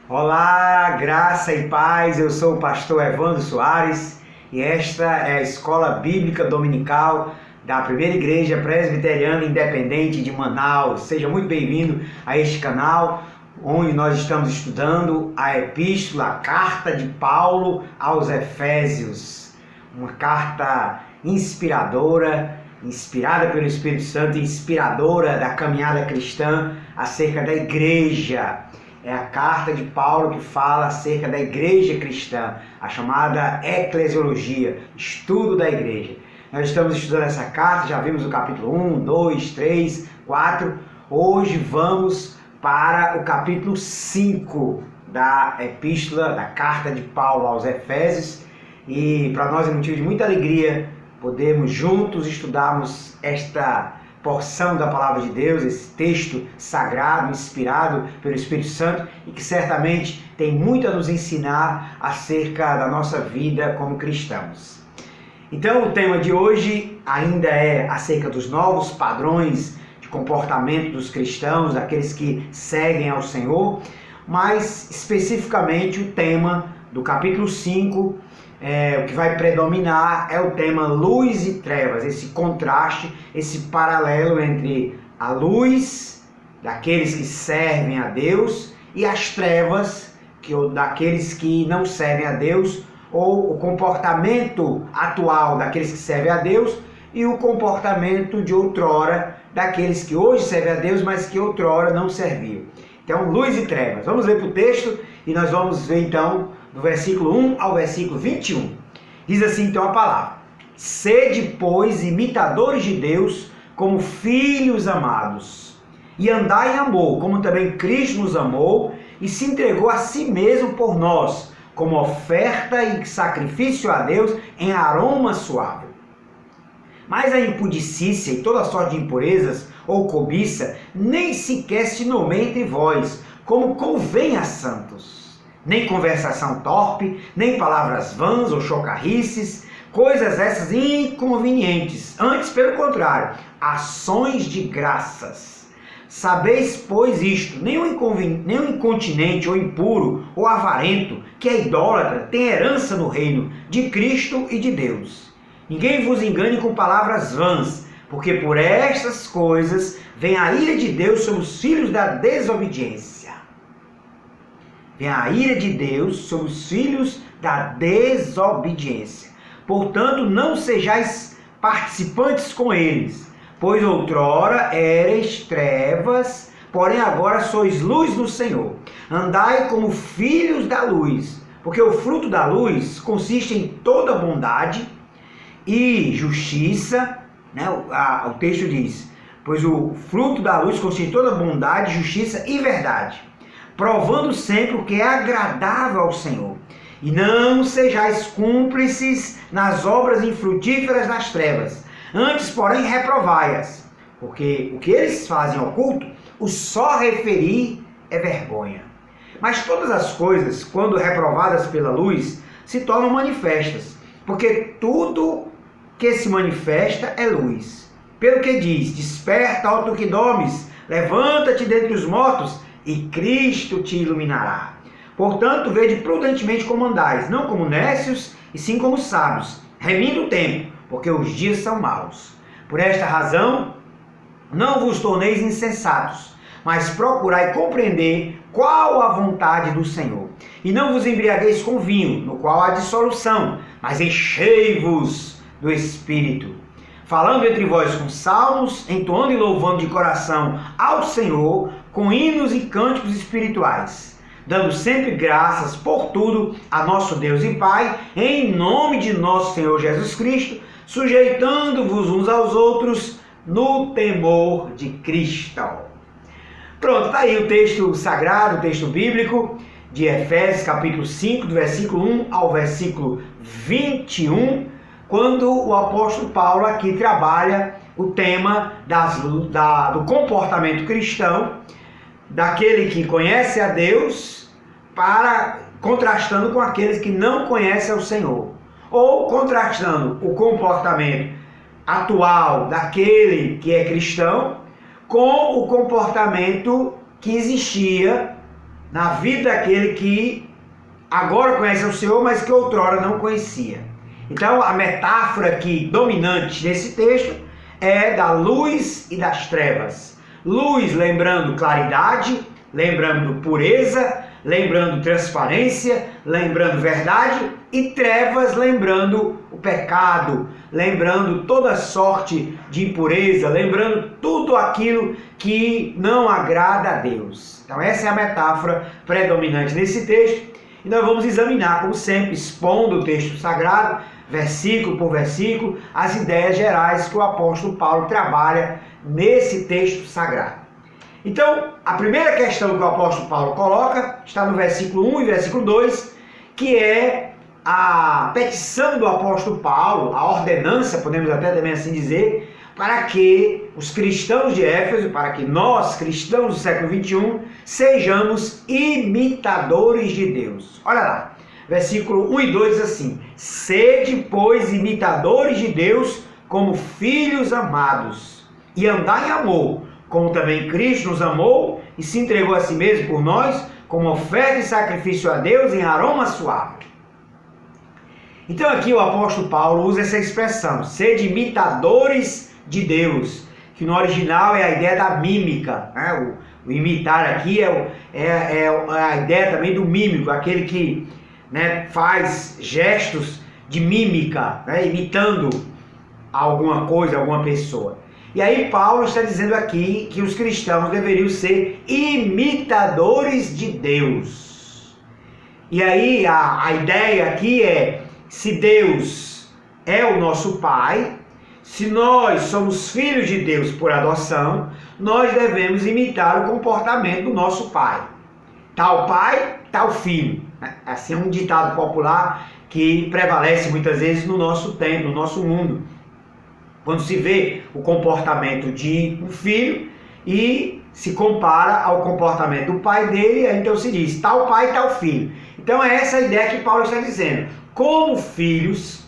Olá, graça e paz, eu sou o pastor Evandro Soares e esta é a Escola Bíblica Dominical da Primeira Igreja Presbiteriana Independente de Manaus. Seja muito bem-vindo a este canal, onde nós estamos estudando a Epístola, a Carta de Paulo aos Efésios, uma carta inspiradora, inspirada pelo Espírito Santo, inspiradora da caminhada cristã acerca da igreja. É a carta de Paulo que fala acerca da igreja cristã, a chamada eclesiologia, estudo da igreja. Nós estamos estudando essa carta, já vimos o capítulo 1, 2, 3, 4. Hoje vamos para o capítulo 5 da epístola, da carta de Paulo aos Efésios. E para nós é motivo de muita alegria podermos juntos estudarmos esta porção da palavra de Deus, esse texto sagrado, inspirado pelo Espírito Santo e que certamente tem muito a nos ensinar acerca da nossa vida como cristãos. Então o tema de hoje ainda é acerca dos novos padrões de comportamento dos cristãos, daqueles que seguem ao Senhor, mas especificamente o tema do capítulo 5, o que vai predominar é o tema luz e trevas, esse contraste, esse paralelo entre a luz daqueles que servem a Deus e as trevas daqueles que não servem a Deus, ou o comportamento atual daqueles que servem a Deus e o comportamento de outrora daqueles que hoje servem a Deus, mas que outrora não serviam. Então, luz e trevas. Vamos ler para o texto e nós vamos ver então do versículo 1 ao versículo 21. Diz assim então a palavra: Sede, pois, imitadores de Deus, como filhos amados, e andai em amor, como também Cristo nos amou e se entregou a si mesmo por nós, como oferta e sacrifício a Deus em aroma suave. Mas a impudicícia e toda sorte de impurezas ou cobiça nem sequer se nomeia entre vós, como convém a santos. Nem conversação torpe, nem palavras vãs ou chocarrices, coisas essas inconvenientes, antes pelo contrário, ações de graças. Sabeis, pois, isto: nenhum incontinente ou impuro ou avarento, que é idólatra, tem herança no reino de Cristo e de Deus. Ninguém vos engane com palavras vãs, porque por estas coisas vem a ira de Deus sobre os filhos da desobediência. Vem a ira de Deus sobre os filhos da desobediência. Portanto, não sejais participantes com eles, pois outrora erais trevas, porém agora sois luz no Senhor. Andai como filhos da luz, porque o fruto da luz consiste em toda bondade e justiça, né? O texto diz: pois o fruto da luz consiste em toda bondade, justiça e verdade, provando sempre o que é agradável ao Senhor. E não sejais cúmplices nas obras infrutíferas das trevas, antes, porém, reprovai-as, porque o que eles fazem oculto, o só referir é vergonha. Mas todas as coisas, quando reprovadas pela luz, se tornam manifestas, porque tudo que se manifesta é luz. Pelo que diz: desperta, ó tu que dormes, levanta-te dentre os mortos, e Cristo te iluminará. Portanto, vede prudentemente como andais, não como nécios, e sim como sábios, remindo o tempo, porque os dias são maus. Por esta razão, não vos torneis insensatos, mas procurai compreender qual a vontade do Senhor. E não vos embriagueis com vinho, no qual há dissolução, mas enchei-vos do Espírito, falando entre vós com salmos, entoando e louvando de coração ao Senhor, com hinos e cânticos espirituais, dando sempre graças por tudo a nosso Deus e Pai, em nome de nosso Senhor Jesus Cristo, sujeitando-vos uns aos outros no temor de Cristo. Pronto, está aí o texto sagrado, o texto bíblico de Efésios, capítulo 5, do versículo 1 ao versículo 21, quando o apóstolo Paulo aqui trabalha o tema do comportamento cristão, daquele que conhece a Deus, contrastando com aqueles que não conhecem ao Senhor, ou contrastando o comportamento atual daquele que é cristão com o comportamento que existia na vida daquele que agora conhece o Senhor, mas que outrora não conhecia. Então, a metáfora aqui dominante nesse texto é da luz e das trevas. Luz, lembrando claridade, lembrando pureza, lembrando transparência, lembrando verdade, e trevas, lembrando o pecado, lembrando toda sorte de impureza, lembrando tudo aquilo que não agrada a Deus. Então essa é a metáfora predominante nesse texto, e nós vamos examinar, como sempre, expondo o texto sagrado, versículo por versículo, as ideias gerais que o apóstolo Paulo trabalha nesse texto sagrado. Então, a primeira questão que o apóstolo Paulo coloca está no versículo 1 e versículo 2, que é a petição do apóstolo Paulo, a ordenança, podemos até também assim dizer, para que os cristãos de Éfeso, para que nós, cristãos do século XXI, sejamos imitadores de Deus. Olha lá, versículo 1 e 2 diz assim: sede, pois, imitadores de Deus como filhos amados, e andai em amor, como também Cristo nos amou e se entregou a si mesmo por nós, como oferta e sacrifício a Deus em aroma suave. Então aqui o apóstolo Paulo usa essa expressão, sede imitadores de Deus, que no original é a ideia da mímica, né? O imitar aqui é a ideia também do mímico, aquele que, né, faz gestos de mímica, né, imitando alguma coisa, alguma pessoa. E aí Paulo está dizendo aqui que os cristãos deveriam ser imitadores de Deus. E aí a ideia aqui é, se Deus é o nosso Pai, se nós somos filhos de Deus por adoção, nós devemos imitar o comportamento do nosso Pai. Tal pai, tal filho. Assim é um ditado popular que prevalece muitas vezes no nosso tempo, no nosso mundo. Quando se vê o comportamento de um filho e se compara ao comportamento do pai dele, então se diz tal pai, tal filho. Então é essa a ideia que Paulo está dizendo. Como filhos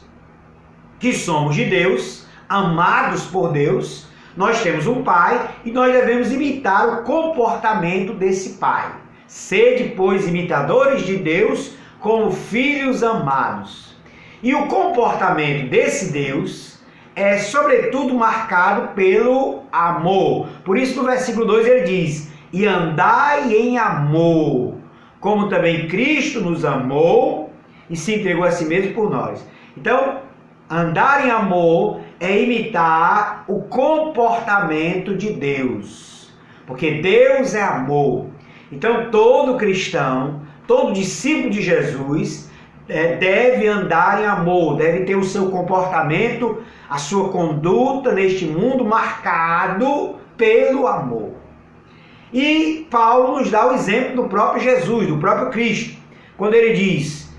que somos de Deus, amados por Deus, nós temos um pai e nós devemos imitar o comportamento desse pai. Sede, pois, imitadores de Deus como filhos amados. E o comportamento desse Deus é sobretudo marcado pelo amor. Por isso no versículo 2 ele diz, e andai em amor, como também Cristo nos amou e se entregou a si mesmo por nós. Então, andar em amor é imitar o comportamento de Deus, porque Deus é amor. Então todo cristão, todo discípulo de Jesus deve andar em amor, deve ter o seu comportamento, a sua conduta neste mundo marcado pelo amor. E Paulo nos dá o exemplo do próprio Jesus, do próprio Cristo, quando ele diz,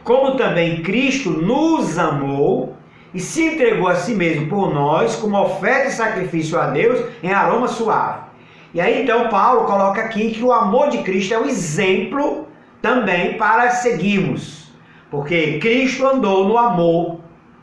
como também Cristo nos amou e se entregou a si mesmo por nós como oferta e sacrifício a Deus em aroma suave. E aí então Paulo coloca aqui que o amor de Cristo é o exemplo também para seguirmos, porque Cristo andou no amor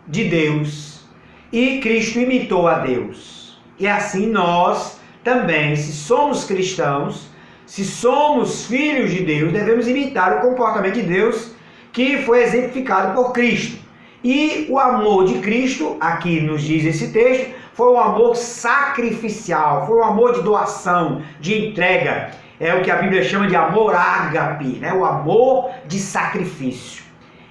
de Deus e Cristo imitou a Deus. E assim nós também, se somos cristãos, se somos filhos de Deus, devemos imitar o comportamento de Deus que foi exemplificado por Cristo. E o amor de Cristo, aqui nos diz esse texto, foi um amor sacrificial, foi um amor de doação, de entrega. É o que a Bíblia chama de amor ágape, né? O amor de sacrifício.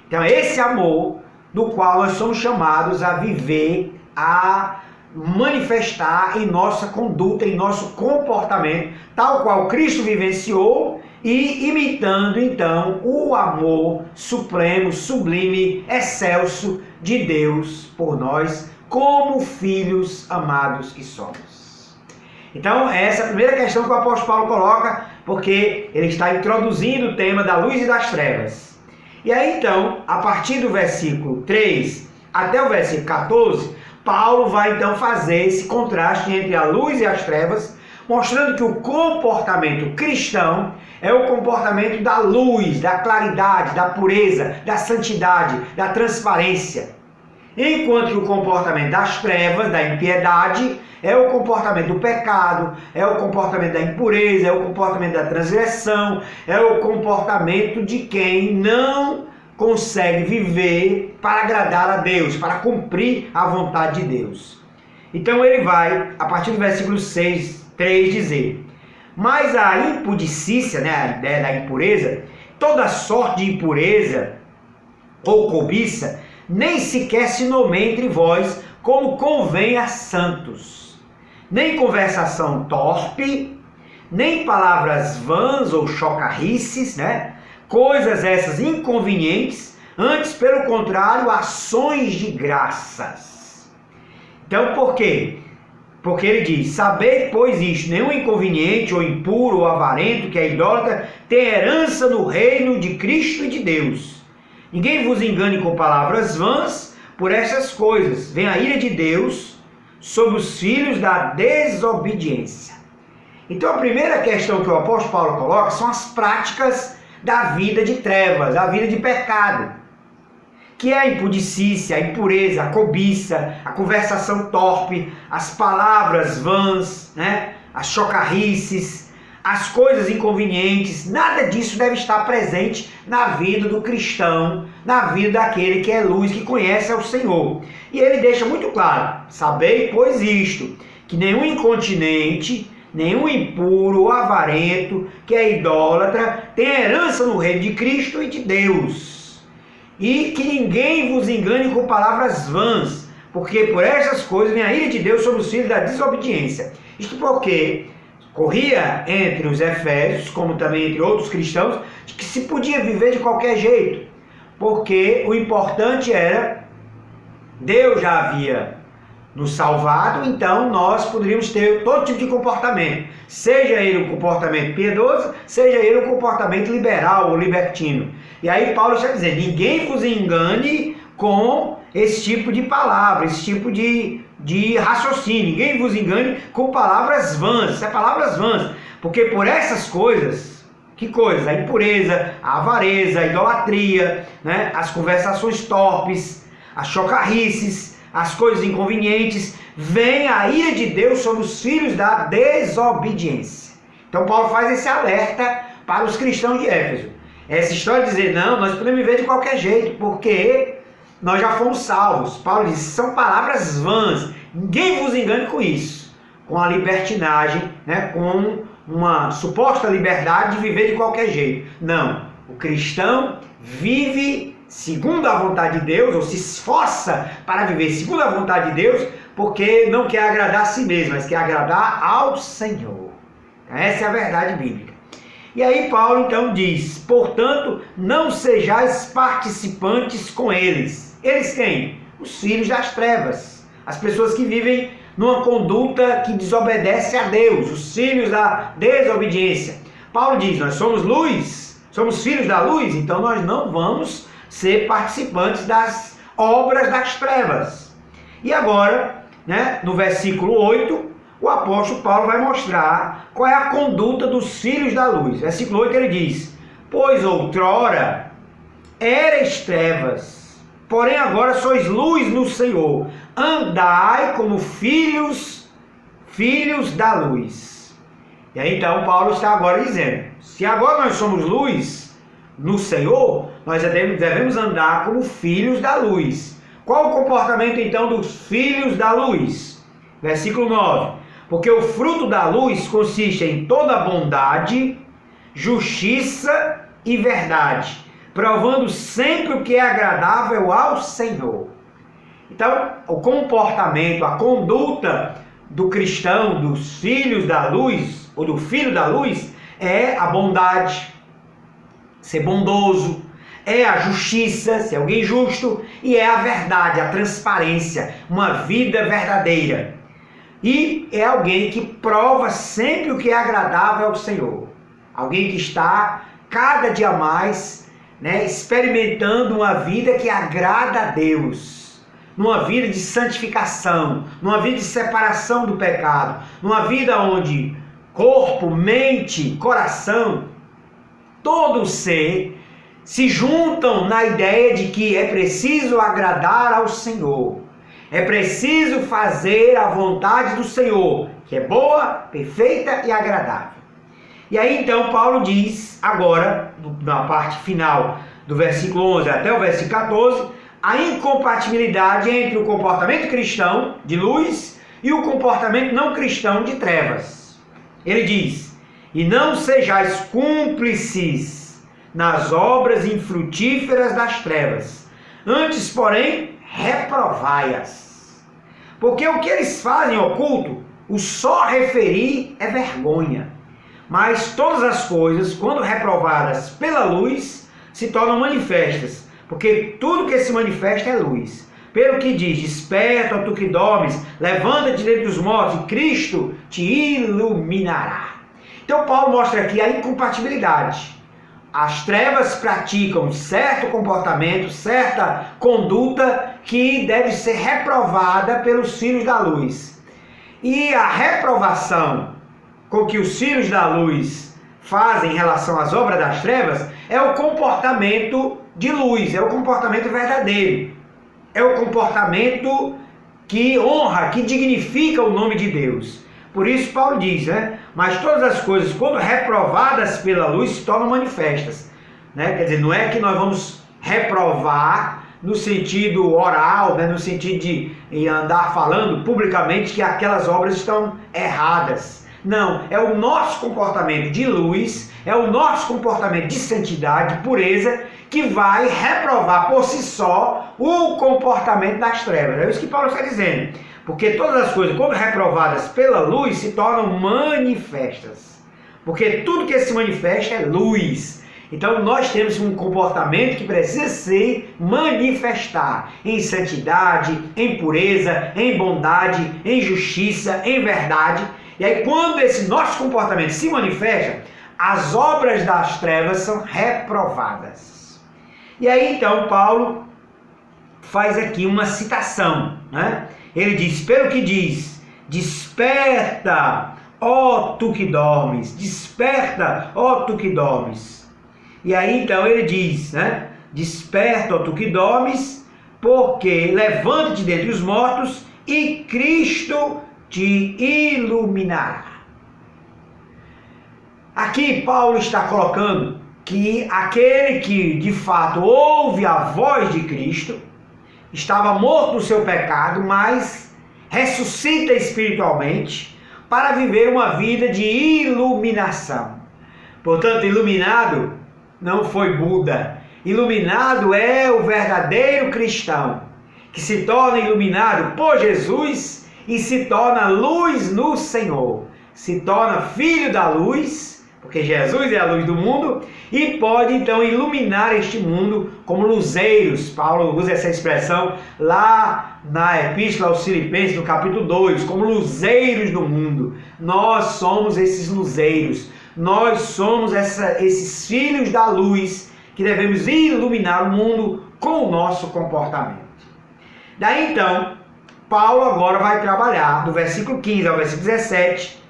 Então é esse amor do qual nós somos chamados a viver, a manifestar em nossa conduta, em nosso comportamento, tal qual Cristo vivenciou, e imitando então o amor supremo, sublime, excelso de Deus por nós, como filhos amados que somos. Então essa é a primeira questão que o apóstolo Paulo coloca, porque ele está introduzindo o tema da luz e das trevas. E aí então, a partir do versículo 3 até o versículo 14, Paulo vai então fazer esse contraste entre a luz e as trevas, mostrando que o comportamento cristão é o comportamento da luz, da claridade, da pureza, da santidade, da transparência. Enquanto que o comportamento das trevas, da impiedade, é o comportamento do pecado, é o comportamento da impureza, é o comportamento da transgressão, é o comportamento de quem não consegue viver para agradar a Deus, para cumprir a vontade de Deus. Então ele vai, a partir do versículo 3 dizer: mas a impudicícia, né, a ideia da impureza, toda sorte de impureza ou cobiça, nem sequer se nomeia entre vós, como convém a santos. Nem conversação torpe, nem palavras vãs ou chocarrices, né? Coisas essas inconvenientes, antes, pelo contrário, ações de graças. Então, por quê? Porque ele diz: sabei, pois, isto, nenhum inconveniente, ou impuro, ou avarento, que é idólatra, tem herança no reino de Cristo e de Deus. Ninguém vos engane com palavras vãs, por essas coisas vem a ira de Deus sobre os filhos da desobediência. Então a primeira questão que o apóstolo Paulo coloca são as práticas da vida de trevas, a vida de pecado, que é a impudicícia, a impureza, a cobiça, a conversação torpe, as palavras vãs, né? As chocarrices, as coisas inconvenientes. Nada disso deve estar presente na vida do cristão, na vida daquele que é luz, que conhece ao Senhor. E ele deixa muito claro: sabei, pois, isto, que nenhum incontinente, nenhum impuro ou avarento, que é idólatra, tem herança no reino de Cristo e de Deus. E que ninguém vos engane com palavras vãs, porque por essas coisas vem a ira de Deus sobre os filhos da desobediência. Isto porque corria entre os efésios, como também entre outros cristãos, de que se podia viver de qualquer jeito, porque o importante era, Deus já havia nos salvado, então nós poderíamos ter todo tipo de comportamento, seja ele um comportamento piedoso, seja ele um comportamento liberal ou libertino. E aí Paulo está dizendo: ninguém vos engane com esse tipo de palavra, esse tipo de raciocínio, ninguém vos engane com palavras vãs. Isso é palavras vãs, porque por essas coisas, que coisas? A impureza, a avareza, a idolatria, né? As conversações torpes, as chocarrices, as coisas inconvenientes, vem a ira de Deus sobre os filhos da desobediência. Então Paulo faz esse alerta para os cristãos de Éfeso. Essa história de dizer: não, nós podemos viver de qualquer jeito, porque nós já fomos salvos. Paulo diz: são palavras vãs, ninguém vos engane com isso, com a libertinagem, né? Com uma suposta liberdade de viver de qualquer jeito. Não, o cristão vive segundo a vontade de Deus, ou se esforça para viver segundo a vontade de Deus, porque não quer agradar a si mesmo, mas quer agradar ao Senhor. Essa é a verdade bíblica. E aí Paulo então diz: portanto, não sejais participantes com eles. Eles quem? Os filhos das trevas, as pessoas que vivem numa conduta que desobedece a Deus, os filhos da desobediência. Paulo diz: nós somos luz, somos filhos da luz, então nós não vamos ser participantes das obras das trevas. E agora, né, no versículo 8, o apóstolo Paulo vai mostrar qual é a conduta dos filhos da luz. Versículo 8 ele diz: pois outrora erais trevas, porém agora sois luz no Senhor. Andai como filhos da luz. E aí então Paulo está agora dizendo: se agora nós somos luz no Senhor, nós devemos andar como filhos da luz. Qual o comportamento então dos filhos da luz? Versículo 9: porque o fruto da luz consiste em toda bondade, justiça e verdade, provando sempre o que é agradável ao Senhor. Então, o comportamento, a conduta do cristão, dos filhos da luz, ou do filho da luz, é a bondade, ser bondoso, é a justiça, ser alguém justo, e é a verdade, a transparência, uma vida verdadeira. E é alguém que prova sempre o que é agradável ao Senhor. Alguém que está cada dia mais, né, experimentando uma vida que agrada a Deus. Numa vida de santificação, numa vida de separação do pecado. Numa vida onde corpo, mente, coração, todo o ser se juntam na ideia de que é preciso agradar ao Senhor. É preciso fazer a vontade do Senhor, que é boa, perfeita e agradável. E aí então Paulo diz agora, na parte final do versículo 11 até o versículo 14, a incompatibilidade entre o comportamento cristão de luz e o comportamento não cristão de trevas. Ele diz: e não sejais cúmplices nas obras infrutíferas das trevas, antes, porém, reprovai-as. Porque o que eles fazem oculto, o só referir é vergonha. Mas todas as coisas, quando reprovadas pela luz, se tornam manifestas, porque tudo que se manifesta é luz. Pelo que diz: desperta, ó tu que dormes, levanta-te dentre os mortos, e Cristo te iluminará. Então Paulo mostra aqui a incompatibilidade. As trevas praticam certo comportamento, certa conduta que deve ser reprovada pelos filhos da luz. E a reprovação com que os filhos da luz fazem em relação às obras das trevas é o comportamento de luz, é o comportamento verdadeiro, é o comportamento que honra, que dignifica o nome de Deus. Por isso Paulo diz, mas todas as coisas, quando reprovadas pela luz, se tornam manifestas. Quer dizer, não é que nós vamos reprovar no sentido oral, no sentido de andar falando publicamente que aquelas obras estão erradas. Não, é o nosso comportamento de luz, é o nosso comportamento de santidade, de pureza, que vai reprovar por si só o comportamento das trevas. É isso que Paulo está dizendo. Porque todas as coisas, quando reprovadas pela luz, se tornam manifestas. Porque tudo que se manifesta é luz. Então nós temos um comportamento que precisa se manifestar em santidade, em pureza, em bondade, em justiça, em verdade. E aí quando esse nosso comportamento se manifesta, as obras das trevas são reprovadas. E aí então Paulo faz aqui uma citação, Ele diz, pelo que diz: desperta, ó tu que dormes, desperta, ó tu que dormes. E aí então ele diz, desperta, ó tu que dormes, porque levanta-te dentre os mortos e Cristo te iluminará. Aqui Paulo está colocando que aquele que de fato ouve a voz de Cristo estava morto no seu pecado, mas ressuscita espiritualmente para viver uma vida de iluminação. Portanto, iluminado não foi Buda. Iluminado é o verdadeiro cristão, que se torna iluminado por Jesus e se torna luz no Senhor. Se torna filho da luz, porque Jesus é a luz do mundo, e pode então iluminar este mundo como luzeiros. Paulo usa essa expressão lá na Epístola aos Filipenses, no capítulo 2, como luzeiros do mundo. Nós somos esses luzeiros, nós somos esses filhos da luz que devemos iluminar o mundo com o nosso comportamento. Daí então, Paulo agora vai trabalhar do versículo 15 ao versículo 17,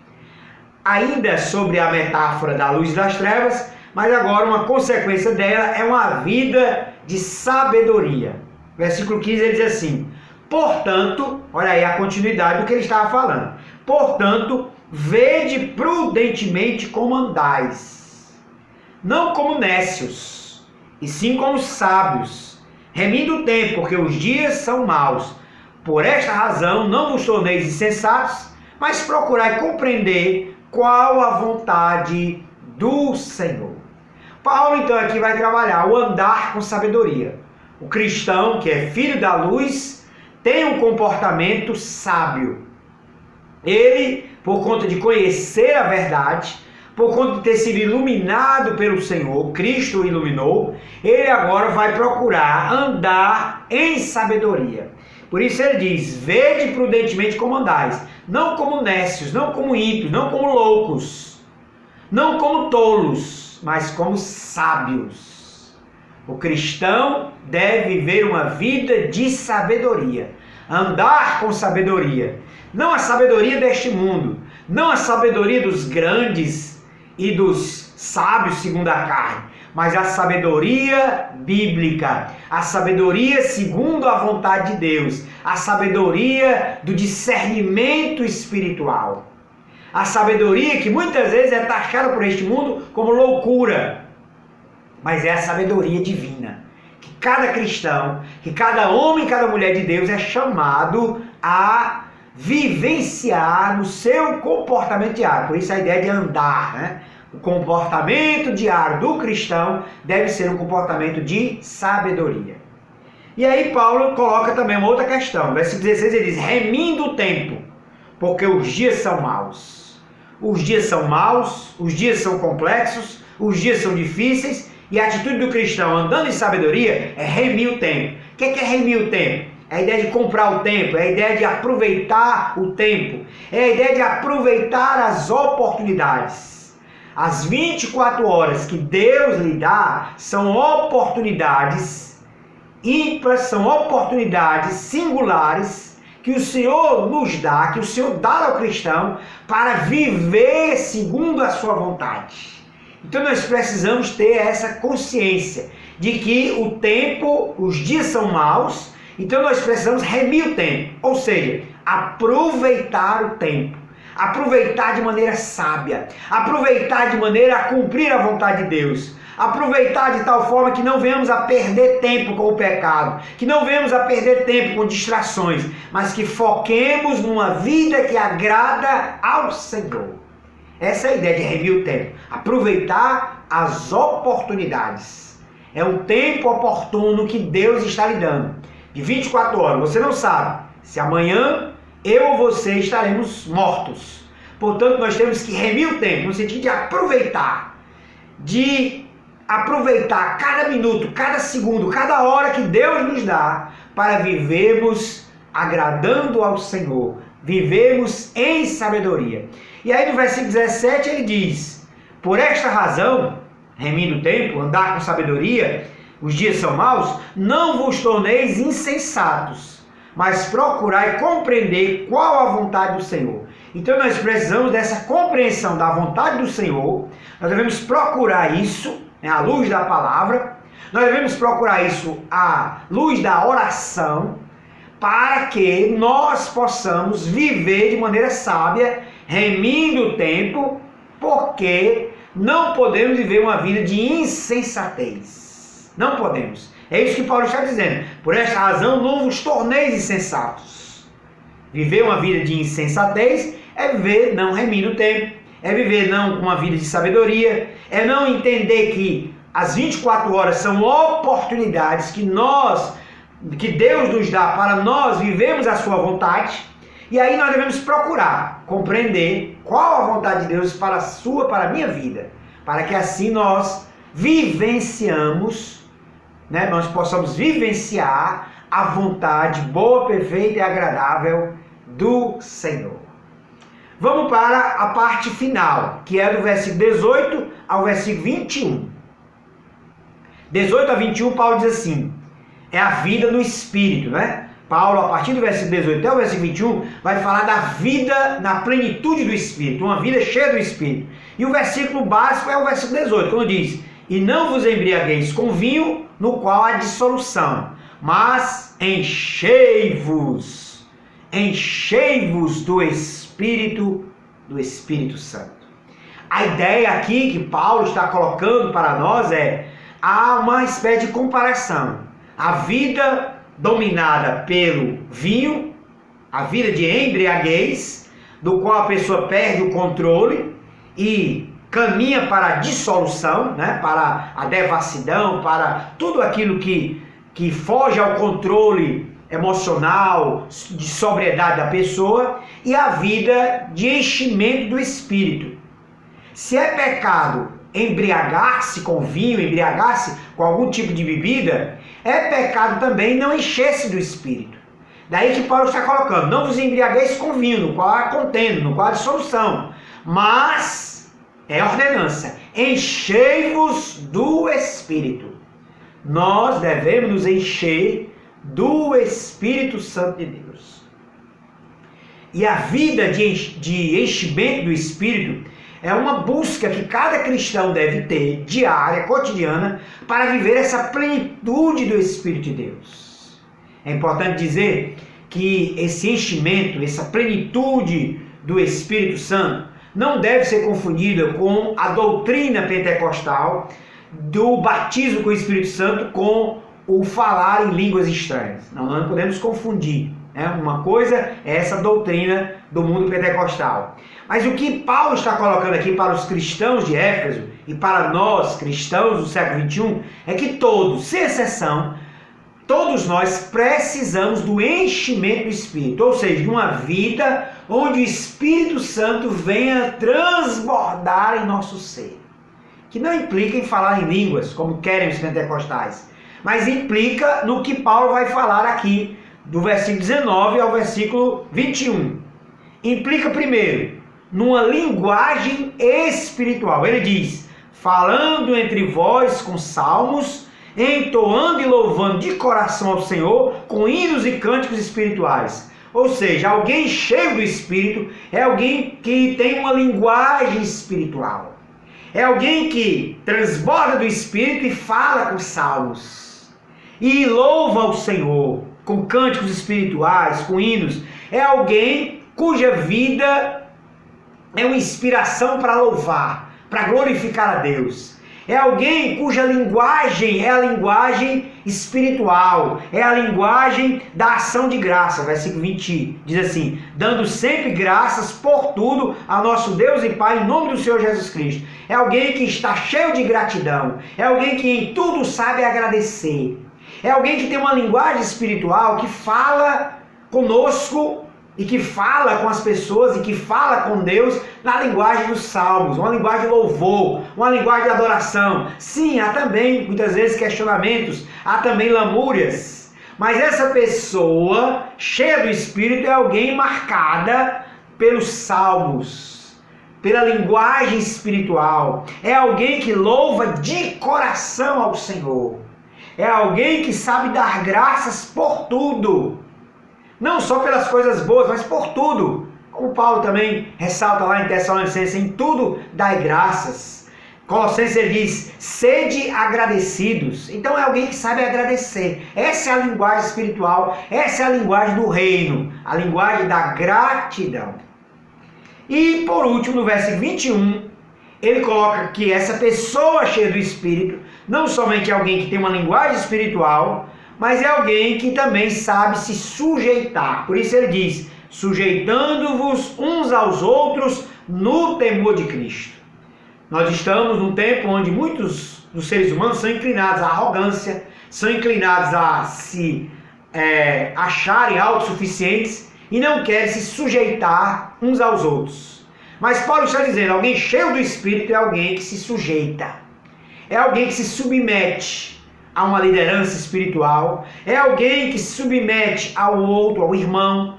ainda sobre a metáfora da luz e das trevas, mas agora uma consequência dela é uma vida de sabedoria. Versículo 15 ele diz assim: portanto, olha aí a continuidade do que ele estava falando. Portanto, vede prudentemente como andais, não como nécios, e sim como sábios, remindo o tempo, porque os dias são maus. Por esta razão, não vos torneis insensatos, mas procurai compreender qual a vontade do Senhor. Paulo então aqui vai trabalhar o andar com sabedoria. O cristão, que é filho da luz, tem um comportamento sábio. Ele, por conta de conhecer a verdade, por conta de ter sido iluminado pelo Senhor, Cristo o iluminou, ele agora vai procurar andar em sabedoria. Por isso ele diz: vede prudentemente como andais, não como nécios, não como ímpios, não como loucos, não como tolos, mas como sábios. O cristão deve viver uma vida de sabedoria, andar com sabedoria, não a sabedoria deste mundo, não a sabedoria dos grandes e dos sábios segundo a carne, mas a sabedoria bíblica, a sabedoria segundo a vontade de Deus, a sabedoria do discernimento espiritual. A sabedoria que muitas vezes é taxada por este mundo como loucura, mas é a sabedoria divina, que cada cristão, que cada homem e cada mulher de Deus é chamado a vivenciar no seu comportamento diário. Por isso a ideia de andar, né? O comportamento diário do cristão deve ser um comportamento de sabedoria. E aí Paulo coloca também uma outra questão. No versículo 16 ele diz, remindo o tempo, porque os dias são maus. Os dias são maus, os dias são complexos, os dias são difíceis, e a atitude do cristão andando em sabedoria é remir o tempo. O que é remir o tempo? É a ideia de comprar o tempo, é a ideia de aproveitar o tempo, é a ideia de aproveitar as oportunidades. As 24 horas que Deus lhe dá são oportunidades ímpares, são oportunidades singulares que o Senhor nos dá, que o Senhor dá ao cristão para viver segundo a sua vontade. Então nós precisamos ter essa consciência de que o tempo, os dias são maus, então nós precisamos remir o tempo, ou seja, aproveitar o tempo. Aproveitar de maneira sábia, aproveitar de maneira a cumprir a vontade de Deus, aproveitar de tal forma que não venhamos a perder tempo com o pecado, que não venhamos a perder tempo com distrações, mas que foquemos numa vida que agrada ao Senhor. Essa é a ideia de remir o tempo, aproveitar as oportunidades. É um tempo oportuno que Deus está lhe dando, de 24 horas. Você não sabe se amanhã eu ou você estaremos mortos. Portanto, nós temos que remir o tempo, no sentido de aproveitar cada minuto, cada segundo, cada hora que Deus nos dá para vivermos agradando ao Senhor, vivermos em sabedoria. E aí no versículo 17 ele diz, por esta razão, remindo o tempo, andar com sabedoria, os dias são maus, não vos torneis insensatos, mas procurai compreender qual a vontade do Senhor. Então nós precisamos dessa compreensão da vontade do Senhor, nós devemos procurar isso, à luz da palavra, nós devemos procurar isso à luz da oração, para que nós possamos viver de maneira sábia, remindo o tempo, porque não podemos viver uma vida de insensatez. Não podemos. É isso que Paulo está dizendo. Por esta razão não vos torneis insensatos. Viver uma vida de insensatez é viver não remindo o tempo, é viver não com uma vida de sabedoria, é não entender que as 24 horas são oportunidades que Deus nos dá para nós vivermos a sua vontade, e aí nós devemos procurar compreender qual a vontade de Deus para a minha vida, para que assim nós nós possamos vivenciar a vontade boa, perfeita e agradável do Senhor. Vamos para a parte final, que é do versículo 18 ao versículo 21. 18 a 21, Paulo diz assim, é a vida no Espírito, né? Paulo, a partir do versículo 18 até o versículo 21, vai falar da vida na plenitude do Espírito, uma vida cheia do Espírito. E o versículo básico é o versículo 18, quando diz, e não vos embriagueis com vinho, no qual há dissolução, mas enchei-vos do Espírito Santo. A ideia aqui que Paulo está colocando para nós há uma espécie de comparação. A vida dominada pelo vinho, a vida de embriaguez, do qual a pessoa perde o controle e caminha para a dissolução, né? Para a devassidão, para tudo aquilo que foge ao controle emocional, de sobriedade da pessoa, e a vida de enchimento do Espírito. Se é pecado embriagar-se com vinho, embriagar-se com algum tipo de bebida, é pecado também não encher-se do Espírito. Daí que Paulo está colocando, não vos embriagueis com vinho, no qual há contenda, no qual há dissolução, mas é ordenança, enchei-vos do Espírito. Nós devemos nos encher do Espírito Santo de Deus. E a vida de enchimento do Espírito, É uma busca que cada cristão deve ter, diária, cotidiana, para viver essa plenitude do Espírito de Deus. É importante dizer que esse enchimento, essa plenitude do Espírito Santo, não deve ser confundida com a doutrina pentecostal do batismo com o Espírito Santo com o falar em línguas estranhas. Não podemos confundir. Uma coisa é essa doutrina do mundo pentecostal. Mas o que Paulo está colocando aqui para os cristãos de Éfeso e para nós, cristãos do século XXI, é que todos, sem exceção, todos nós precisamos do enchimento do Espírito, ou seja, de uma vida onde o Espírito Santo venha transbordar em nosso ser. Que não implica em falar em línguas, como querem os pentecostais, mas implica no que Paulo vai falar aqui, do versículo 19 ao versículo 21. Implica primeiro numa linguagem espiritual. Ele diz, falando entre vós com salmos, entoando e louvando de coração ao Senhor, com hinos e cânticos espirituais. Ou seja, alguém cheio do Espírito é alguém que tem uma linguagem espiritual. É alguém que transborda do Espírito e fala com salmos. E louva ao Senhor com cânticos espirituais, com hinos. É alguém cuja vida é uma inspiração para louvar, para glorificar a Deus. É alguém cuja linguagem é a linguagem espiritual, é a linguagem da ação de graça. Versículo 20 diz assim, dando sempre graças por tudo a nosso Deus e Pai em nome do Senhor Jesus Cristo. É alguém que está cheio de gratidão, é alguém que em tudo sabe agradecer. É alguém que tem uma linguagem espiritual, que fala conosco e que fala com as pessoas e que fala com Deus na linguagem dos salmos, uma linguagem de louvor, uma linguagem de adoração. Sim, há também, muitas vezes, questionamentos, há também lamúrias, mas essa pessoa, cheia do Espírito, é alguém marcada pelos salmos, pela linguagem espiritual. É alguém que louva de coração ao Senhor. É alguém que sabe dar graças por tudo. Não só pelas coisas boas, mas por tudo. Como Paulo também ressalta lá em Tessalonicenses, em tudo dai graças. Colossenses ele diz, sede agradecidos. Então é alguém que sabe agradecer. Essa é a linguagem espiritual, essa é a linguagem do reino, a linguagem da gratidão. E por último, no versículo 21, ele coloca que essa pessoa cheia do Espírito, não somente é alguém que tem uma linguagem espiritual, mas é alguém que também sabe se sujeitar. Por isso ele diz, sujeitando-vos uns aos outros no temor de Cristo. Nós estamos num tempo onde muitos dos seres humanos são inclinados à arrogância, são inclinados a se acharem autossuficientes e não querem se sujeitar uns aos outros. Mas Paulo está dizendo, alguém cheio do Espírito é alguém que se sujeita. É alguém que se submete a uma liderança espiritual. É alguém que se submete ao outro, ao irmão.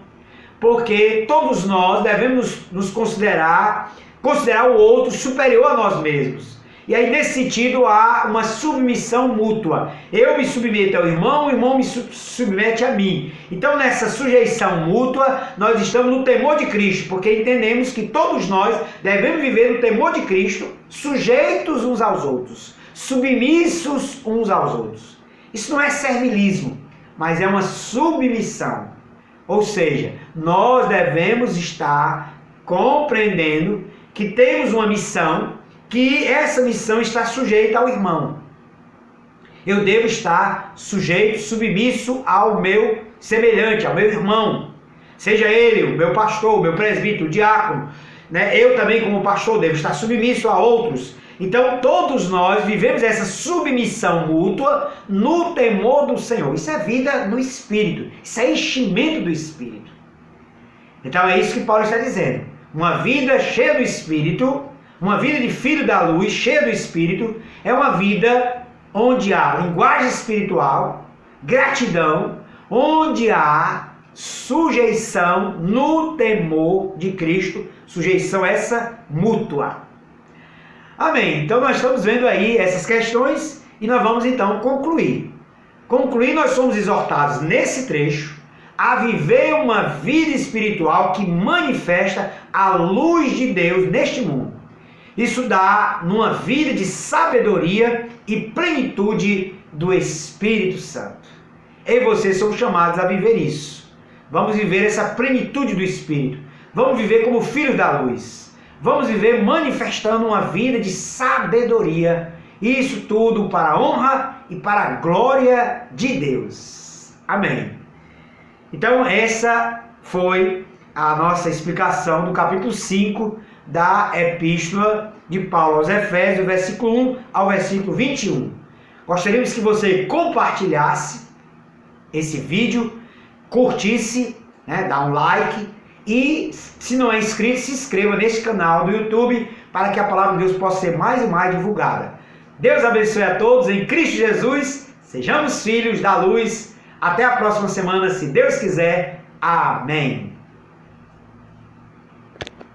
Porque todos nós devemos nos considerar o outro superior a nós mesmos. E aí, nesse sentido, há uma submissão mútua. Eu me submeto ao irmão, o irmão me submete a mim. Então, nessa sujeição mútua, nós estamos no temor de Cristo, porque entendemos que todos nós devemos viver no temor de Cristo, sujeitos uns aos outros, submissos uns aos outros. Isso não é servilismo, mas é uma submissão. Ou seja, nós devemos estar compreendendo que temos uma missão, que essa missão está sujeita ao irmão. Eu devo estar sujeito, submisso ao meu semelhante, ao meu irmão. Seja ele o meu pastor, o meu presbítero, o diácono. Eu também, como pastor, devo estar submisso a outros. Então, todos nós vivemos essa submissão mútua no temor do Senhor. Isso é vida no Espírito. Isso é enchimento do Espírito. Então, é isso que Paulo está dizendo. Uma vida cheia do Espírito, uma vida de filho da luz, cheia do Espírito, é uma vida onde há linguagem espiritual, gratidão, onde há sujeição no temor de Cristo, sujeição essa mútua. Amém. Então nós estamos vendo aí essas questões e nós vamos então concluir. Nós somos exortados nesse trecho a viver uma vida espiritual que manifesta a luz de Deus neste mundo. Isso dá numa vida de sabedoria e plenitude do Espírito Santo. Eu e você somos chamados a viver isso. Vamos viver essa plenitude do Espírito. Vamos viver como filhos da luz. Vamos viver manifestando uma vida de sabedoria. Isso tudo para a honra e para a glória de Deus. Amém. Então essa foi a nossa explicação do capítulo 5 da Epístola de Paulo aos Efésios, do versículo 1 ao versículo 21. Gostaríamos que você compartilhasse esse vídeo, curtisse, dá um like e, se não é inscrito, se inscreva neste canal do YouTube para que a palavra de Deus possa ser mais e mais divulgada. Deus abençoe a todos em Cristo Jesus, sejamos filhos da luz. Até a próxima semana, se Deus quiser. Amém.